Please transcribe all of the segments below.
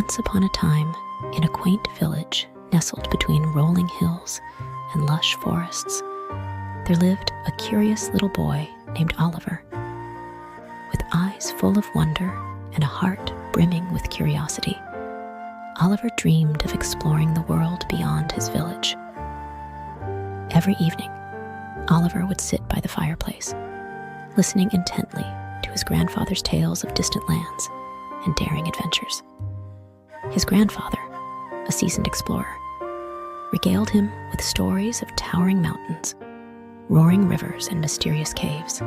Once upon a time, in a quaint village nestled between rolling hills and lush forests, there lived a curious little boy named Oliver. With eyes full of wonder and a heart brimming with curiosity, Oliver dreamed of exploring the world beyond his village. Every evening, Oliver would sit by the fireplace, listening intently to his grandfather's tales of distant lands and daring adventures. His grandfather, a seasoned explorer, regaled him with stories of towering mountains, roaring rivers, and mysterious caves.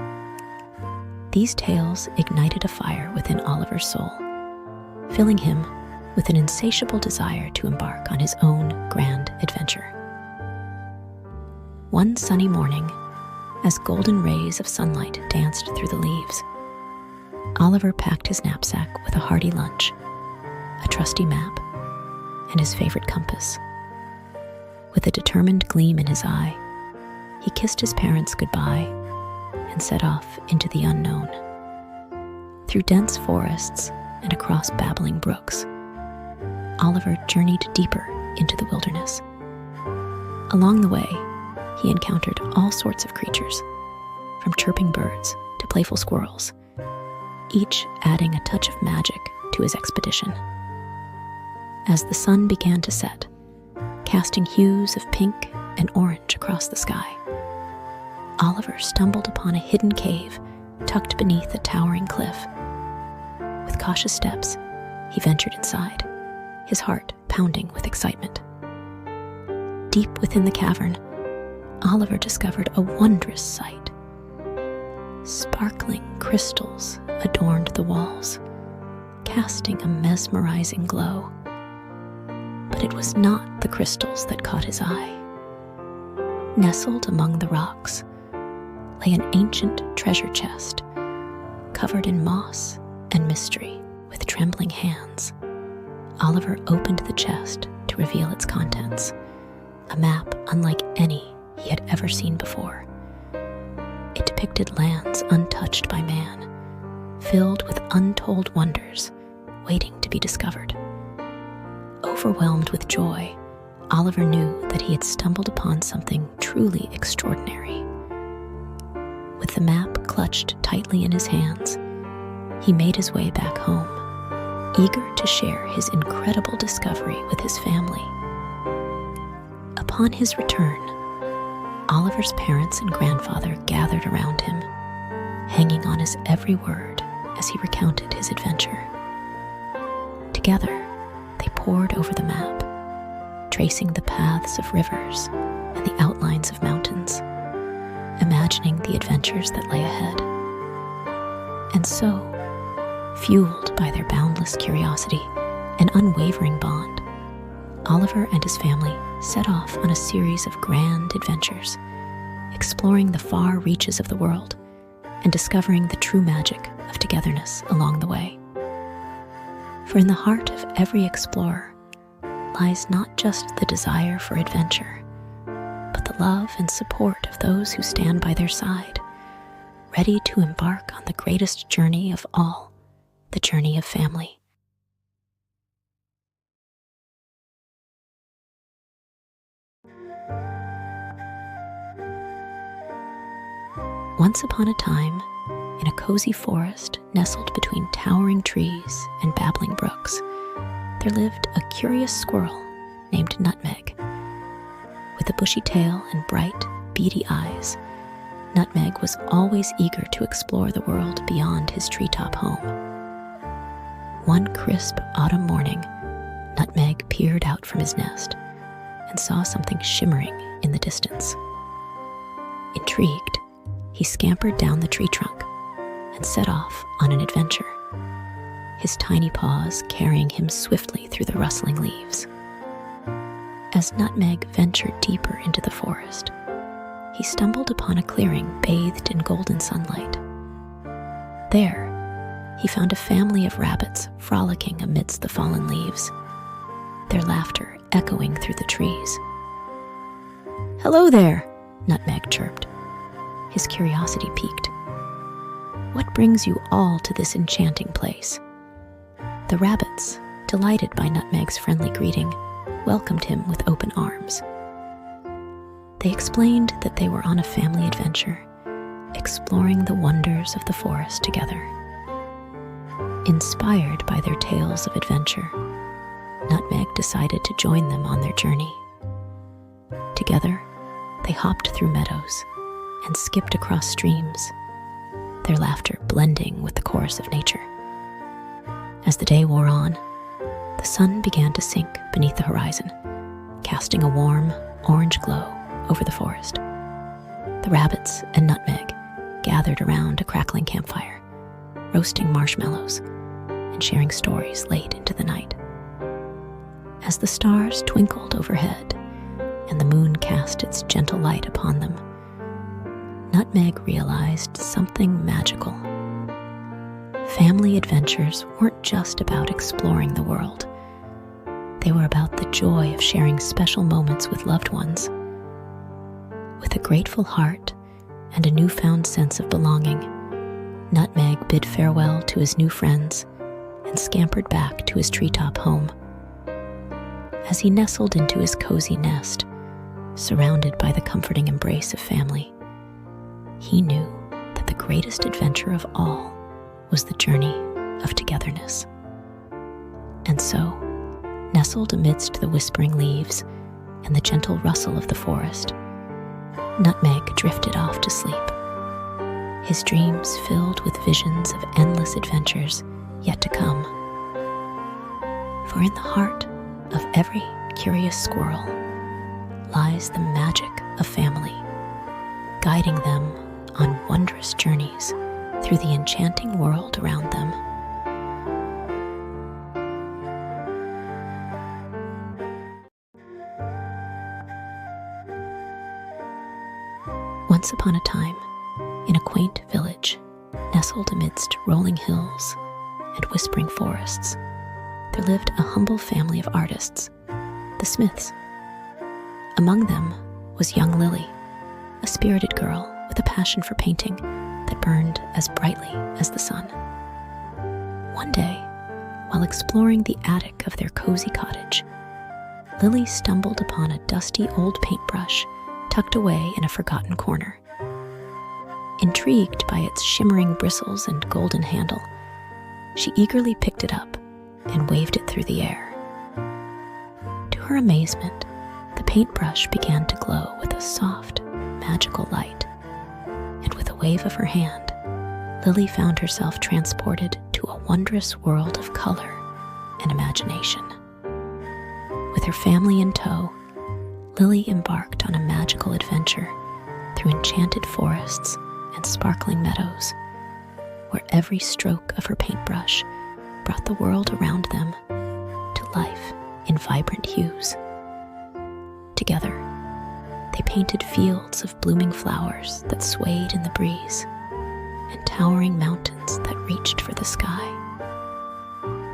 These tales ignited a fire within Oliver's soul, filling him with an insatiable desire to embark on his own grand adventure. One sunny morning, as golden rays of sunlight danced through the leaves, Oliver packed his knapsack with a hearty lunch, a trusty map, and his favorite compass. With a determined gleam in his eye, he kissed his parents goodbye and set off into the unknown. Through dense forests and across babbling brooks, Oliver journeyed deeper into the wilderness. Along the way, he encountered all sorts of creatures, from chirping birds to playful squirrels, each adding a touch of magic to his expedition. As the sun began to set, casting hues of pink and orange across the sky, Oliver stumbled upon a hidden cave tucked beneath a towering cliff. With cautious steps, he ventured inside, his heart pounding with excitement. Deep within the cavern, Oliver discovered a wondrous sight. Sparkling crystals adorned the walls, casting a mesmerizing glow. But it was not the crystals that caught his eye. Nestled among the rocks lay an ancient treasure chest, covered in moss and mystery. With trembling hands, Oliver opened the chest to reveal its contents, a map unlike any he had ever seen before. It depicted lands untouched by man, filled with untold wonders waiting to be discovered. Overwhelmed with joy, Oliver knew that he had stumbled upon something truly extraordinary. With the map clutched tightly in his hands, he made his way back home, eager to share his incredible discovery with his family. Upon his return, Oliver's parents and grandfather gathered around him, hanging on his every word as he recounted his adventure. Together, they pored over the map, tracing the paths of rivers and the outlines of mountains, imagining the adventures that lay ahead. And so, fueled by their boundless curiosity and unwavering bond, Oliver and his family set off on a series of grand adventures, exploring the far reaches of the world and discovering the true magic of togetherness along the way. For in the heart of every explorer lies not just the desire for adventure, but the love and support of those who stand by their side, ready to embark on the greatest journey of all, the journey of family. Once upon a time, in a cozy forest nestled between towering trees and babbling brooks, there lived a curious squirrel named Nutmeg. With a bushy tail and bright, beady eyes, Nutmeg was always eager to explore the world beyond his treetop home. One crisp autumn morning, Nutmeg peered out from his nest and saw something shimmering in the distance. Intrigued, he scampered down the tree trunk and set off on an adventure, his tiny paws carrying him swiftly through the rustling leaves. As Nutmeg ventured deeper into the forest, he stumbled upon a clearing bathed in golden sunlight. There, he found a family of rabbits frolicking amidst the fallen leaves, their laughter echoing through the trees. "Hello there," Nutmeg chirped, his curiosity piqued. "What brings you all to this enchanting place?" The rabbits, delighted by Nutmeg's friendly greeting, welcomed him with open arms. They explained that they were on a family adventure, exploring the wonders of the forest together. Inspired by their tales of adventure, Nutmeg decided to join them on their journey. Together, they hopped through meadows and skipped across streams, their laughter blending with the chorus of nature. As the day wore on, the sun began to sink beneath the horizon, casting a warm, orange glow over the forest. The rabbits and Nutmeg gathered around a crackling campfire, roasting marshmallows and sharing stories late into the night. As the stars twinkled overhead and the moon cast its gentle light upon them, Nutmeg realized something magical. Family adventures weren't just about exploring the world. They were about the joy of sharing special moments with loved ones. With a grateful heart and a newfound sense of belonging, Nutmeg bid farewell to his new friends and scampered back to his treetop home. As he nestled into his cozy nest, surrounded by the comforting embrace of family, he knew that the greatest adventure of all was the journey of togetherness. And so, nestled amidst the whispering leaves and the gentle rustle of the forest, Nutmeg drifted off to sleep, his dreams filled with visions of endless adventures yet to come. For in the heart of every curious squirrel lies the magic of family, guiding them on wondrous journeys through the enchanting world around them. Once upon a time, in a quaint village, nestled amidst rolling hills and whispering forests, there lived a humble family of artists, the Smiths. Among them was young Lily, a spirited girl with a passion for painting that burned as brightly as the sun. One day, while exploring the attic of their cozy cottage, Lily stumbled upon a dusty old paintbrush tucked away in a forgotten corner. Intrigued by its shimmering bristles and golden handle, she eagerly picked it up and waved it through the air. To her amazement, the paintbrush began to glow with a soft, magical light, and with a wave of her hand, Lily found herself transported to a wondrous world of color and imagination. With her family in tow, Lily embarked on a magical adventure through enchanted forests and sparkling meadows, where every stroke of her paintbrush brought the world around them to life in vibrant hues. Together, they painted fields of blooming flowers that swayed in the breeze and towering mountains that reached for the sky.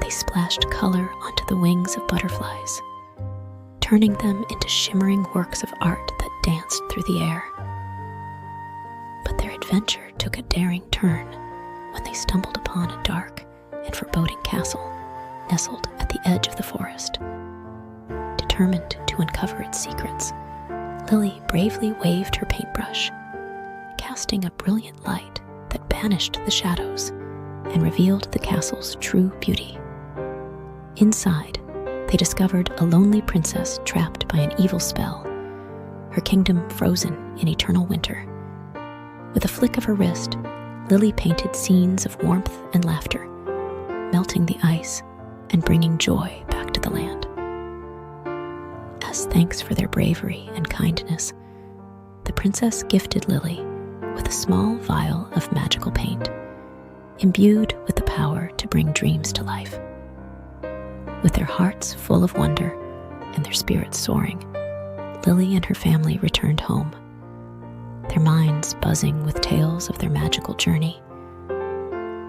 They splashed color onto the wings of butterflies, turning them into shimmering works of art that danced through the air. But their adventure took a daring turn when they stumbled upon a dark and foreboding castle nestled at the edge of the forest. Determined to uncover its secrets, Lily bravely waved her paintbrush, casting a brilliant light that banished the shadows and revealed the castle's true beauty. Inside, they discovered a lonely princess trapped by an evil spell, her kingdom frozen in eternal winter. With a flick of her wrist, Lily painted scenes of warmth and laughter, melting the ice and bringing joy back to the land. As thanks for their bravery and kindness, the princess gifted Lily with a small vial of magical paint, imbued with the power to bring dreams to life. With their hearts full of wonder and their spirits soaring, Lily and her family returned home, their minds buzzing with tales of their magical journey.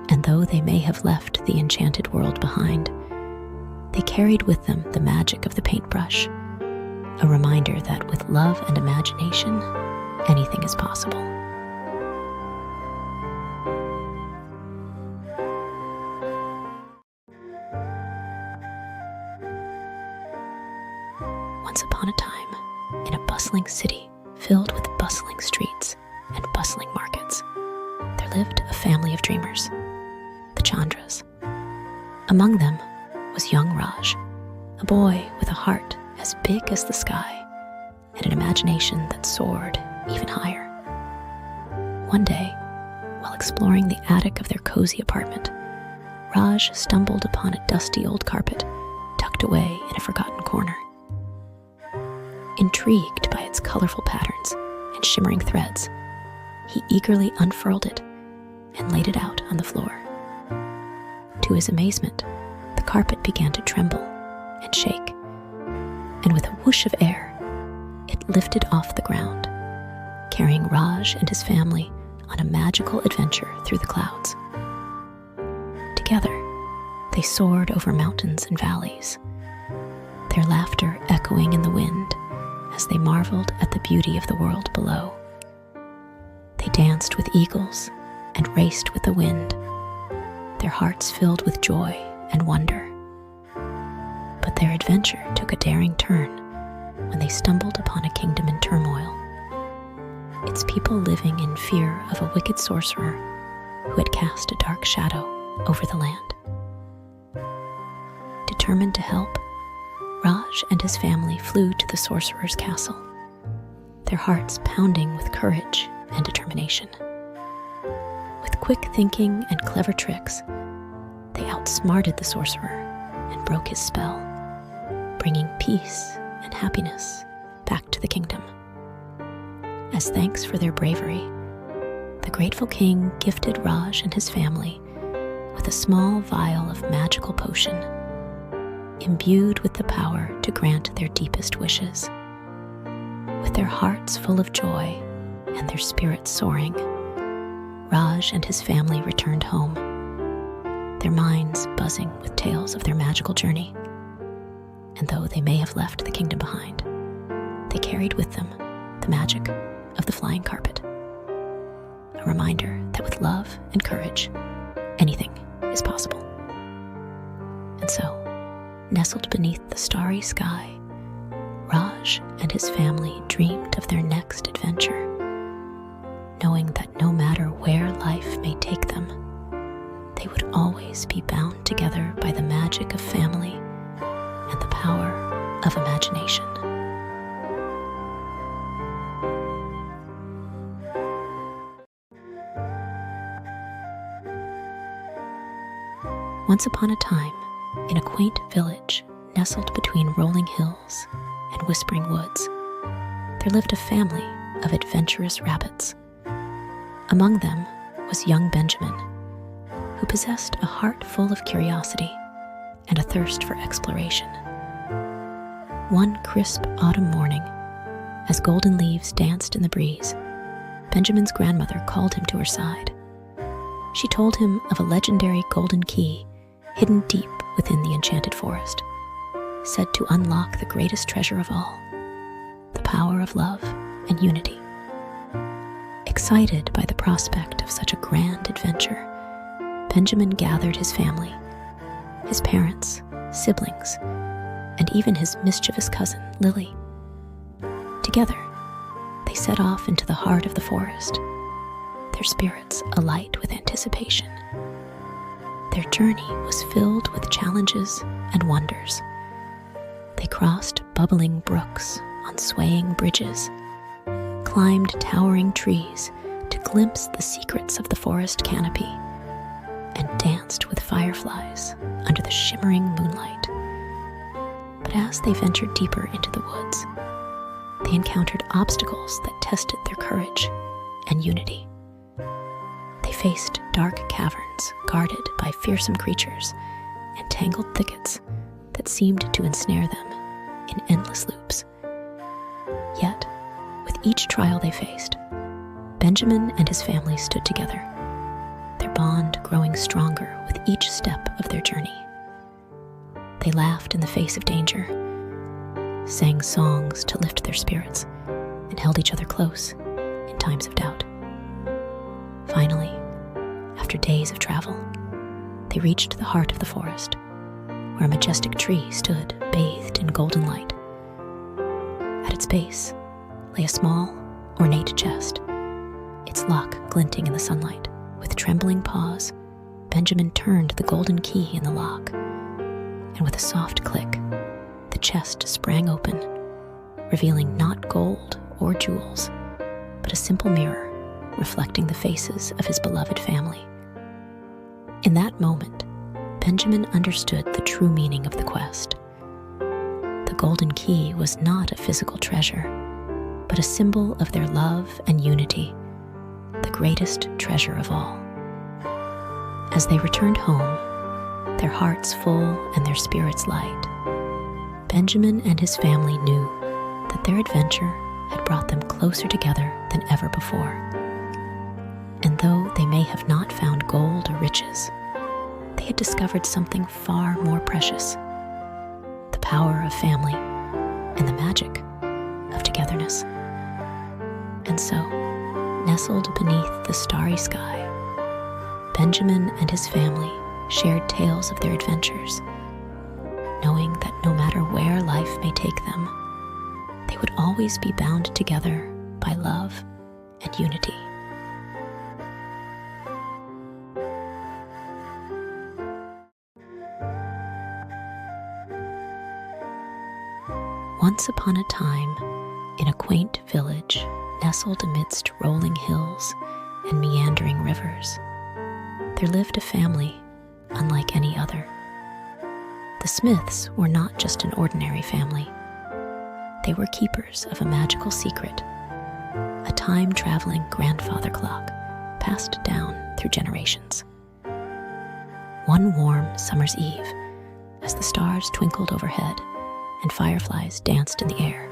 And though they may have left the enchanted world behind, they carried with them the magic of the paintbrush, a reminder that with love and imagination, anything is possible. upon a time, in a bustling city filled with bustling streets and bustling markets, there lived a family of dreamers, the Chandras. Among them was young Raj, a boy with a heart as big as the sky and an imagination that soared even higher. One day, while exploring the attic of their cozy apartment, Raj stumbled upon a dusty old carpet tucked away in a forgotten corner. Intrigued by its colorful patterns and shimmering threads, he eagerly unfurled it and laid it out on the floor. To his amazement, the carpet began to tremble and shake, and with a whoosh of air, it lifted off the ground, carrying Raj and his family on a magical adventure through the clouds. Together, they soared over mountains and valleys, their laughter echoing in the wind as they marveled at the beauty of the world below. They danced with eagles and raced with the wind, their hearts filled with joy and wonder. But their adventure took a daring turn when they stumbled upon a kingdom in turmoil, its people living in fear of a wicked sorcerer who had cast a dark shadow over the land. Determined to help, Raj and his family flew to the sorcerer's castle, their hearts pounding with courage and determination. With quick thinking and clever tricks, they outsmarted the sorcerer and broke his spell, bringing peace and happiness back to the kingdom. As thanks for their bravery, the grateful king gifted Raj and his family with a small vial of magical potion, imbued with the power to grant their deepest wishes. With their hearts full of joy and their spirits soaring, Raj and his family returned home, their minds buzzing with tales of their magical journey. And though they may have left the kingdom behind, they carried with them the magic of the flying carpet, a reminder that with love and courage, anything is possible. And so, nestled beneath the starry sky, Raj and his family dreamed of their next adventure, knowing that no matter where life may take them, they would always be bound together by the magic of family and the power of imagination. Once upon a time, in a quaint village nestled between rolling hills and whispering woods, there lived a family of adventurous rabbits. Among them was young Benjamin, who possessed a heart full of curiosity and a thirst for exploration. One crisp autumn morning, as golden leaves danced in the breeze, Benjamin's grandmother called him to her side. She told him of a legendary golden key hidden deep within the enchanted forest, said to unlock the greatest treasure of all, the power of love and unity. Excited by the prospect of such a grand adventure, Benjamin gathered his family, his parents, siblings, and even his mischievous cousin, Lily. Together, they set off into the heart of the forest, their spirits alight with anticipation. Their journey was filled with challenges and wonders. They crossed bubbling brooks on swaying bridges, climbed towering trees to glimpse the secrets of the forest canopy, and danced with fireflies under the shimmering moonlight. But as they ventured deeper into the woods, they encountered obstacles that tested their courage and unity. They faced dark caverns guarded by fearsome creatures and tangled thickets that seemed to ensnare them in endless loops. Yet, with each trial they faced, Benjamin and his family stood together, their bond growing stronger with each step of their journey. They laughed in the face of danger, sang songs to lift their spirits, and held each other close in times of doubt. Finally, after days of travel, they reached the heart of the forest, where a majestic tree stood bathed in golden light. its base lay a small, ornate chest, its lock glinting in the sunlight. With trembling paws, Benjamin turned the golden key in the lock, and with a soft click, the chest sprang open, revealing not gold or jewels, but a simple mirror reflecting the faces of his beloved family. In that moment, Benjamin understood the true meaning of the quest. The golden key was not a physical treasure, but a symbol of their love and unity, the greatest treasure of all. As they returned home, their hearts full and their spirits light, Benjamin and his family knew that their adventure had brought them closer together than ever before. And though they may have not found gold or riches, they had discovered something far more precious: the power of family and the magic of togetherness. And so, nestled beneath the starry sky, Benjamin and his family shared tales of their adventures, knowing that no matter where life may take them, they would always be bound together by love and unity. Once upon a time, in a quaint village nestled amidst rolling hills and meandering rivers, there lived a family unlike any other. The Smiths were not just an ordinary family. They were keepers of a magical secret, a time-traveling grandfather clock passed down through generations. One warm summer's eve, as the stars twinkled overhead and fireflies danced in the air,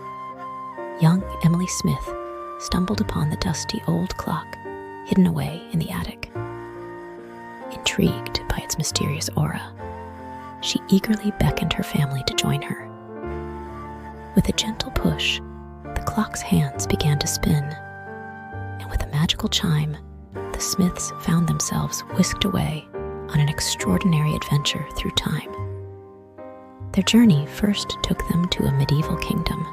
young Emily Smith stumbled upon the dusty old clock hidden away in the attic. Intrigued by its mysterious aura, she eagerly beckoned her family to join her. With a gentle push, the clock's hands began to spin, and with a magical chime, the Smiths found themselves whisked away on an extraordinary adventure through time. Their journey first took them to a medieval kingdom,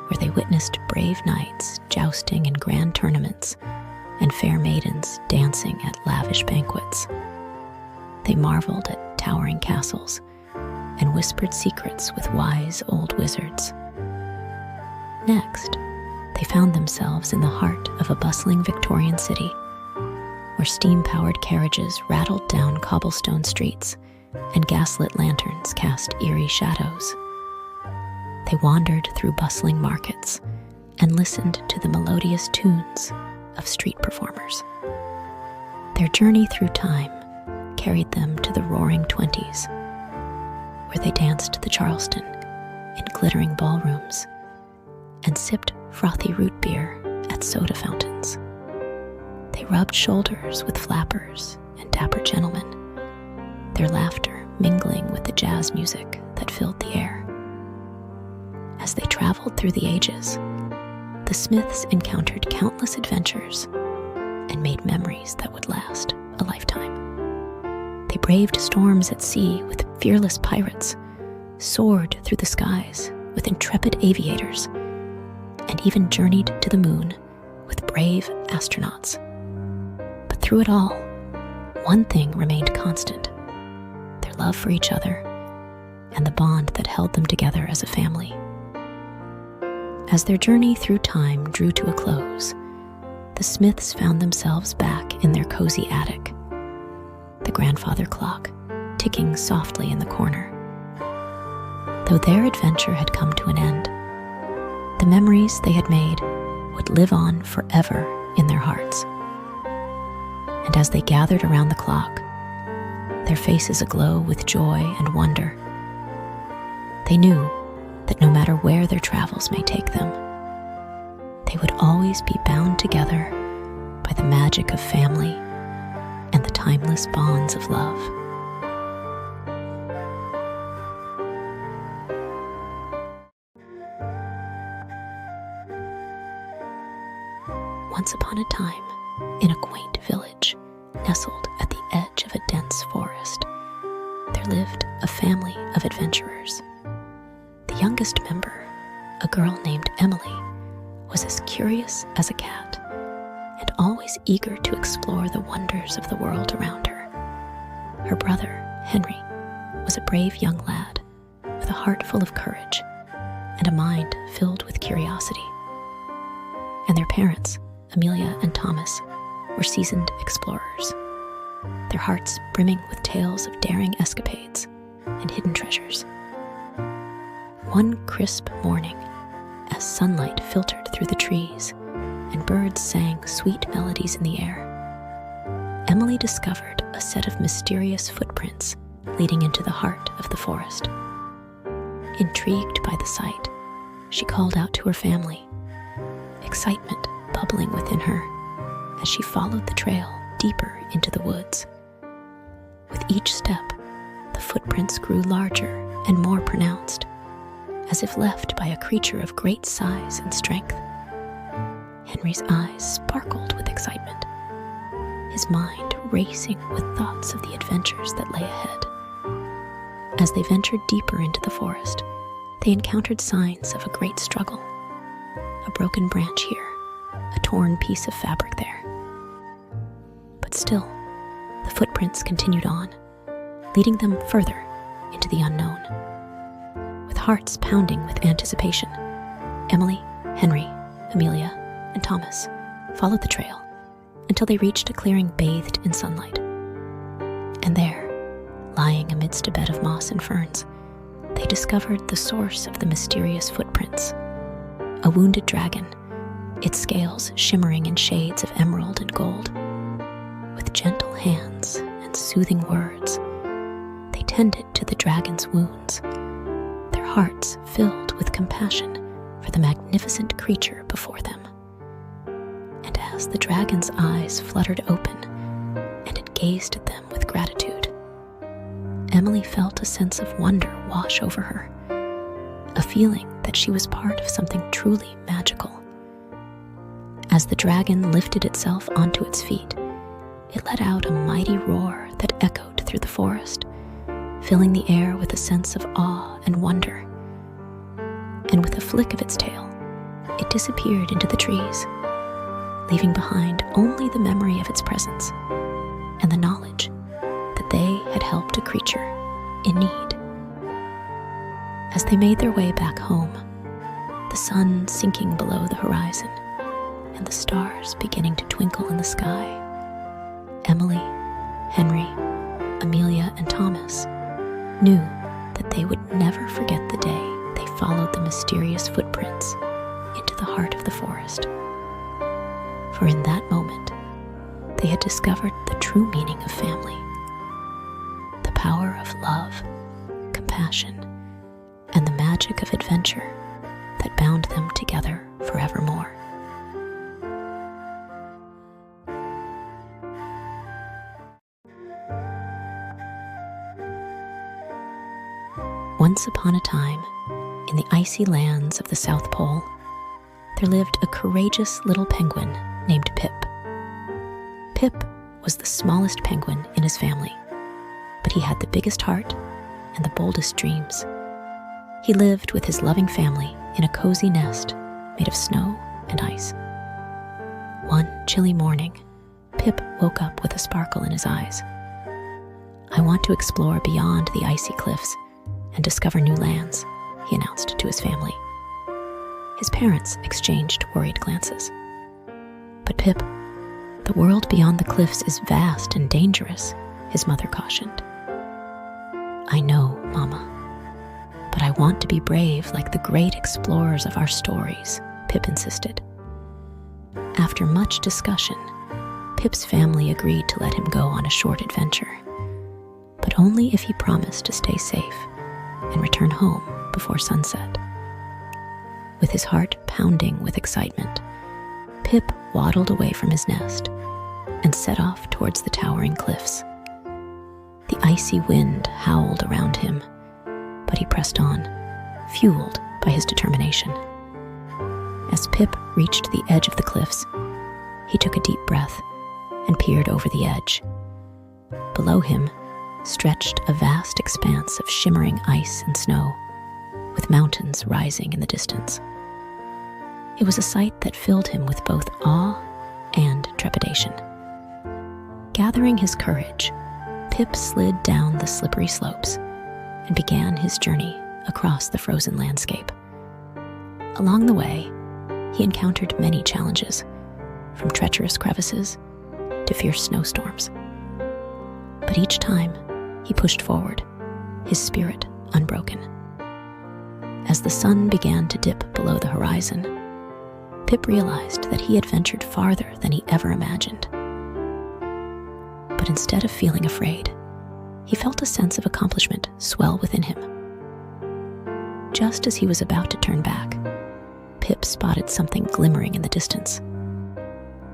where they witnessed brave knights jousting in grand tournaments and fair maidens dancing at lavish banquets. They marveled at towering castles and whispered secrets with wise old wizards. Next, they found themselves in the heart of a bustling Victorian city, where steam-powered carriages rattled down cobblestone streets and gaslit lanterns cast eerie shadows. They wandered through bustling markets and listened to the melodious tunes of street performers. Their journey through time carried them to the Roaring Twenties, where they danced the Charleston in glittering ballrooms and sipped frothy root beer at soda fountains. They rubbed shoulders with flappers and dapper gentlemen, their laughter mingling with the jazz music that filled the air. As they traveled through the ages, the Smiths encountered countless adventures and made memories that would last a lifetime. They braved storms at sea with fearless pirates, soared through the skies with intrepid aviators, and even journeyed to the moon with brave astronauts. But through it all, one thing remained constant: their love for each other and the bond that held them together as a family. As their journey through time drew to a close, the Smiths found themselves back in their cozy attic, the grandfather clock ticking softly in the corner. Though their adventure had come to an end, the memories they had made would live on forever in their hearts. And as they gathered around the clock, their faces aglow with joy and wonder, they knew that no matter where their travels may take them, they would always be bound together by the magic of family and the timeless bonds of love. Once upon a time, in a quaint village nestled at the edge of a dense forest, there lived a family of adventurers. The youngest member, a girl named Emily, curious as a cat, and always eager to explore the wonders of the world around her. Her brother, Henry, was a brave young lad with a heart full of courage and a mind filled with curiosity. And their parents, Amelia and Thomas, were seasoned explorers, their hearts brimming with tales of daring escapades and hidden treasures. One crisp morning, as sunlight filtered through the trees and birds sang sweet melodies in the air, Emily discovered a set of mysterious footprints leading into the heart of the forest. Intrigued by the sight, she called out to her family, excitement bubbling within her as she followed the trail deeper into the woods. With each step, the footprints grew larger and more pronounced, as if left by a creature of great size and strength. Henry's eyes sparkled with excitement, his mind racing with thoughts of the adventures that lay ahead. As they ventured deeper into the forest, they encountered signs of a great struggle. A broken branch here, a torn piece of fabric there. But still, the footprints continued on, leading them further into the unknown. With hearts pounding with anticipation, Emily, Henry, Amelia, and Thomas followed the trail until they reached a clearing bathed in sunlight. And there, lying amidst a bed of moss and ferns, they discovered the source of the mysterious footprints. A wounded dragon, its scales shimmering in shades of emerald and gold. With gentle hands and soothing words, they tended to the dragon's wounds, their hearts filled with compassion for the magnificent creature before them. And as the dragon's eyes fluttered open and it gazed at them with gratitude, Emily felt a sense of wonder wash over her, a feeling that she was part of something truly magical. As the dragon lifted itself onto its feet, it let out a mighty roar that echoed through the forest, filling the air with a sense of awe and wonder. And with a flick of its tail, it disappeared into the trees, leaving behind only the memory of its presence and the knowledge that they had helped a creature in need. As they made their way back home, the sun sinking below the horizon and the stars beginning to twinkle in the sky, Emily, Henry, Amelia, and Thomas knew that they would never forget the day they followed the mysterious footprints into the heart of the forest. For in that moment, they had discovered the true meaning of family, the power of love, compassion, and the magic of adventure that bound them together forevermore. Once upon a time, in the icy lands of the South Pole, there lived a courageous little penguin named Pip. Pip was the smallest penguin in his family, but he had the biggest heart and the boldest dreams. He lived with his loving family in a cozy nest made of snow and ice. One chilly morning, Pip woke up with a sparkle in his eyes. "I want to explore beyond the icy cliffs and discover new lands," he announced to his family. His parents exchanged worried glances. "But Pip, the world beyond the cliffs is vast and dangerous," his mother cautioned. "I know, Mama, but I want to be brave like the great explorers of our stories," Pip insisted. After much discussion, Pip's family agreed to let him go on a short adventure, but only if he promised to stay safe and return home before sunset. With his heart pounding with excitement, Pip waddled away from his nest and set off towards the towering cliffs. The icy wind howled around him, but he pressed on, fueled by his determination. As Pip reached the edge of the cliffs, he took a deep breath and peered over the edge. Below him stretched a vast expanse of shimmering ice and snow, with mountains rising in the distance. It was a sight that filled him with both awe and trepidation. Gathering his courage, Pip slid down the slippery slopes and began his journey across the frozen landscape. Along the way, he encountered many challenges, from treacherous crevices to fierce snowstorms. But each time, he pushed forward, his spirit unbroken. As the sun began to dip below the horizon, Pip realized that he had ventured farther than he ever imagined. But instead of feeling afraid, he felt a sense of accomplishment swell within him. Just as he was about to turn back, Pip spotted something glimmering in the distance.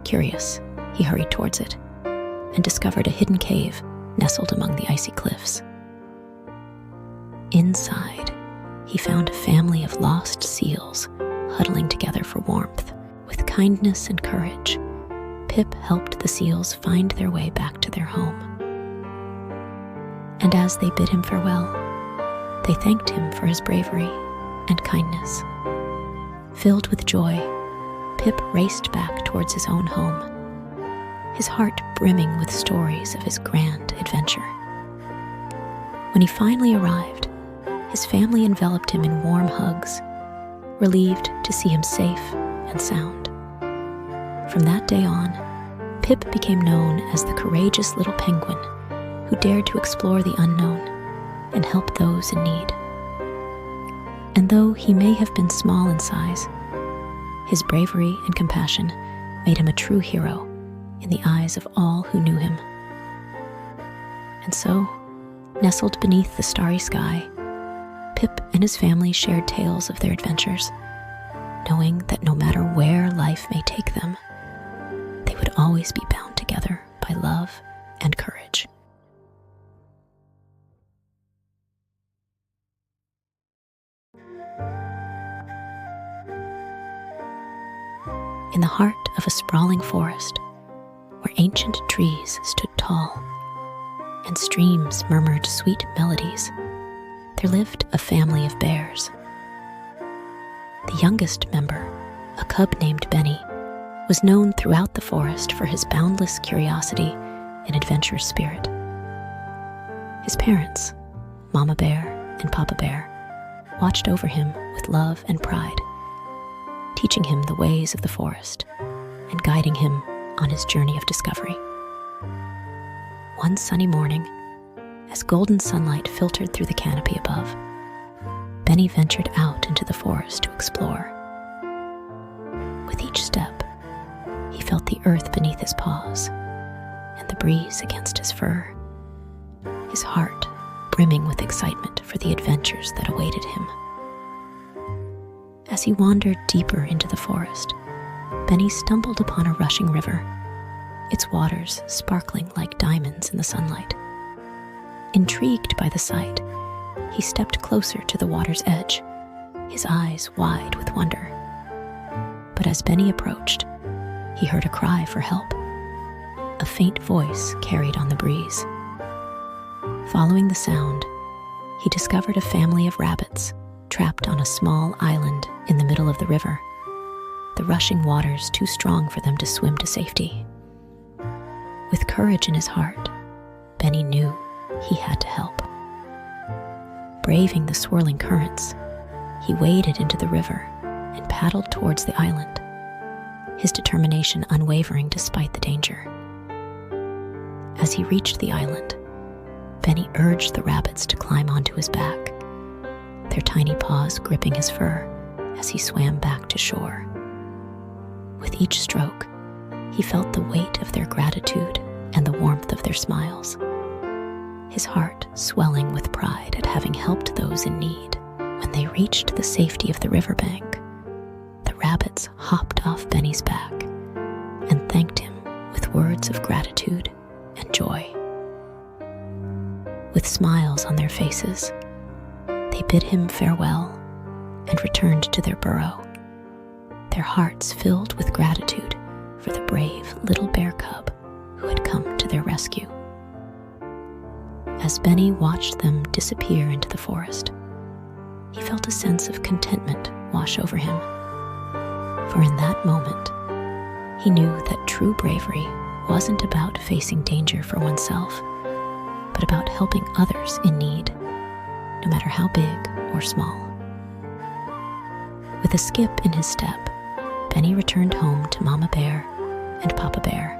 Curious, he hurried towards it and discovered a hidden cave nestled among the icy cliffs. Inside, he found a family of lost seals huddling together for warmth. With kindness and courage, Pip helped the seals find their way back to their home. And as they bid him farewell, they thanked him for his bravery and kindness. Filled with joy, Pip raced back towards his own home, his heart brimming with stories of his grand adventure. When he finally arrived, his family enveloped him in warm hugs, relieved to see him safe and sound. From that day on, Pip became known as the courageous little penguin who dared to explore the unknown and help those in need. And though he may have been small in size, his bravery and compassion made him a true hero in the eyes of all who knew him. And so, nestled beneath the starry sky, Pip and his family shared tales of their adventures, knowing that no matter where life may take them, they would always be bound together by love and courage. In the heart of a sprawling forest, where ancient trees stood tall and streams murmured sweet melodies, there lived a family of bears. The youngest member, a cub named Benny, was known throughout the forest for his boundless curiosity and adventurous spirit. His parents, Mama Bear and Papa Bear, watched over him with love and pride, teaching him the ways of the forest and guiding him on his journey of discovery. One sunny morning, as golden sunlight filtered through the canopy above, Benny ventured out into the forest to explore. With each step, he felt the earth beneath his paws and the breeze against his fur, his heart brimming with excitement for the adventures that awaited him. As he wandered deeper into the forest, Benny stumbled upon a rushing river, its waters sparkling like diamonds in the sunlight. Intrigued by the sight, he stepped closer to the water's edge, his eyes wide with wonder. But as Benny approached, he heard a cry for help, a faint voice carried on the breeze. Following the sound, he discovered a family of rabbits trapped on a small island in the middle of the river, the rushing waters too strong for them to swim to safety. With courage in his heart, Benny knew he had to help. Braving the swirling currents, he waded into the river and paddled towards the island, his determination unwavering despite the danger. As he reached the island, Benny urged the rabbits to climb onto his back, their tiny paws gripping his fur as he swam back to shore. With each stroke, he felt the weight of their gratitude and the warmth of their smiles, his heart swelling with pride at having helped those in need. When they reached the safety of the riverbank, the rabbits hopped off Benny's back and thanked him with words of gratitude and joy. With smiles on their faces, they bid him farewell and returned to their burrow, their hearts filled with gratitude for the brave little bear cub who had come to their rescue. As Benny watched them disappear into the forest, he felt a sense of contentment wash over him. For in that moment, he knew that true bravery wasn't about facing danger for oneself, but about helping others in need, no matter how big or small. With a skip in his step, Benny returned home to Mama Bear and Papa Bear,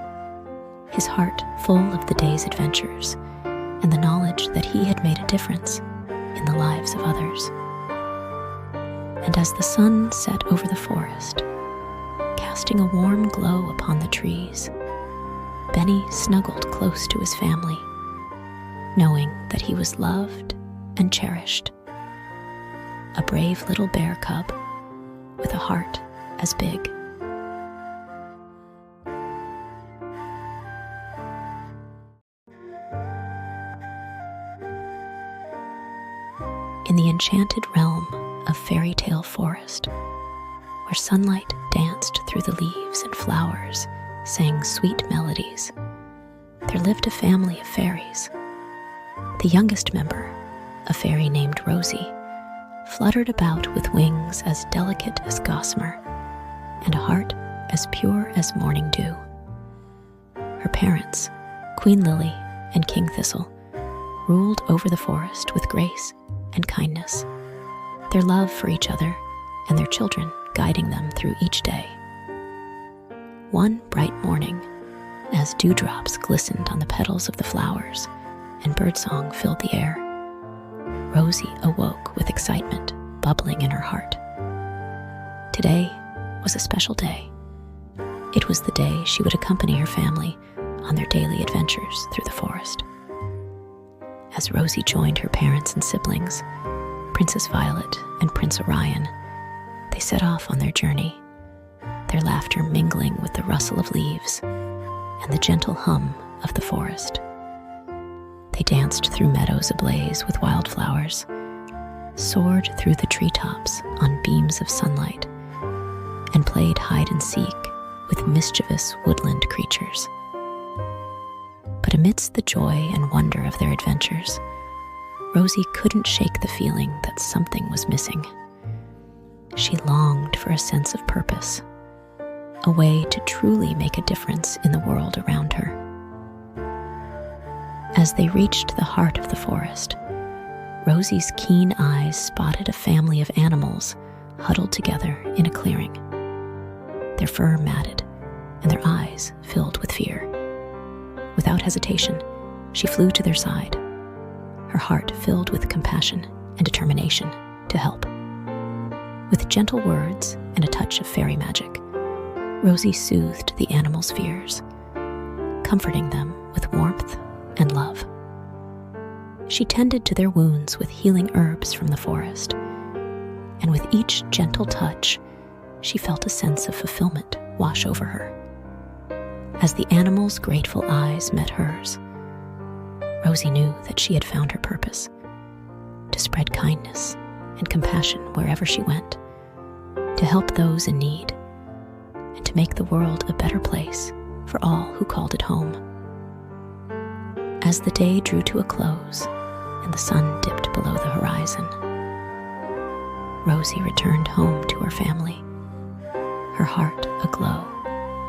his heart full of the day's adventures and the knowledge that he had made a difference in the lives of others. And as the sun set over the forest, casting a warm glow upon the trees, Benny snuggled close to his family, knowing that he was loved and cherished. A brave little bear cub with a heart as big. In the enchanted realm of fairy tale forest, where sunlight danced through the leaves and flowers, sang sweet melodies, there lived a family of fairies. The youngest member, a fairy named Rosie, fluttered about with wings as delicate as gossamer and a heart as pure as morning dew. Her parents, Queen Lily and King Thistle, ruled over the forest with grace and kindness, their love for each other and their children guiding them through each day. One bright morning, as dewdrops glistened on the petals of the flowers and birdsong filled the air, Rosie awoke with excitement bubbling in her heart. Today was a special day. It was the day she would accompany her family on their daily adventures through the forest. As Rosie joined her parents and siblings, Princess Violet and Prince Orion, they set off on their journey, their laughter mingling with the rustle of leaves and the gentle hum of the forest. They danced through meadows ablaze with wildflowers, soared through the treetops on beams of sunlight, and played hide and seek with mischievous woodland creatures. But amidst the joy and wonder of their adventures, Rosie couldn't shake the feeling that something was missing. She longed for a sense of purpose, a way to truly make a difference in the world around her. As they reached the heart of the forest, Rosie's keen eyes spotted a family of animals huddled together in a clearing, their fur matted and their eyes filled with fear. Without hesitation, she flew to their side, her heart filled with compassion and determination to help. With gentle words and a touch of fairy magic, Rosie soothed the animals' fears, comforting them with warmth and love. She tended to their wounds with healing herbs from the forest, and with each gentle touch, she felt a sense of fulfillment wash over her. As the animals' grateful eyes met hers, Rosie knew that she had found her purpose, to spread kindness and compassion wherever she went, to help those in need, and to make the world a better place for all who called it home. As the day drew to a close and the sun dipped below the horizon, Rosie returned home to her family, her heart aglow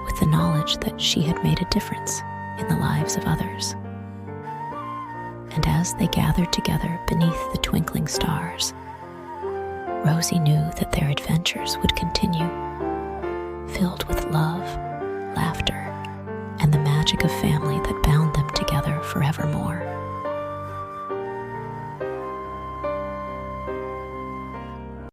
with the knowledge that she had made a difference in the lives of others. And as they gathered together beneath the twinkling stars, Rosie knew that their adventures would continue, filled with love, laughter, and the magic of family.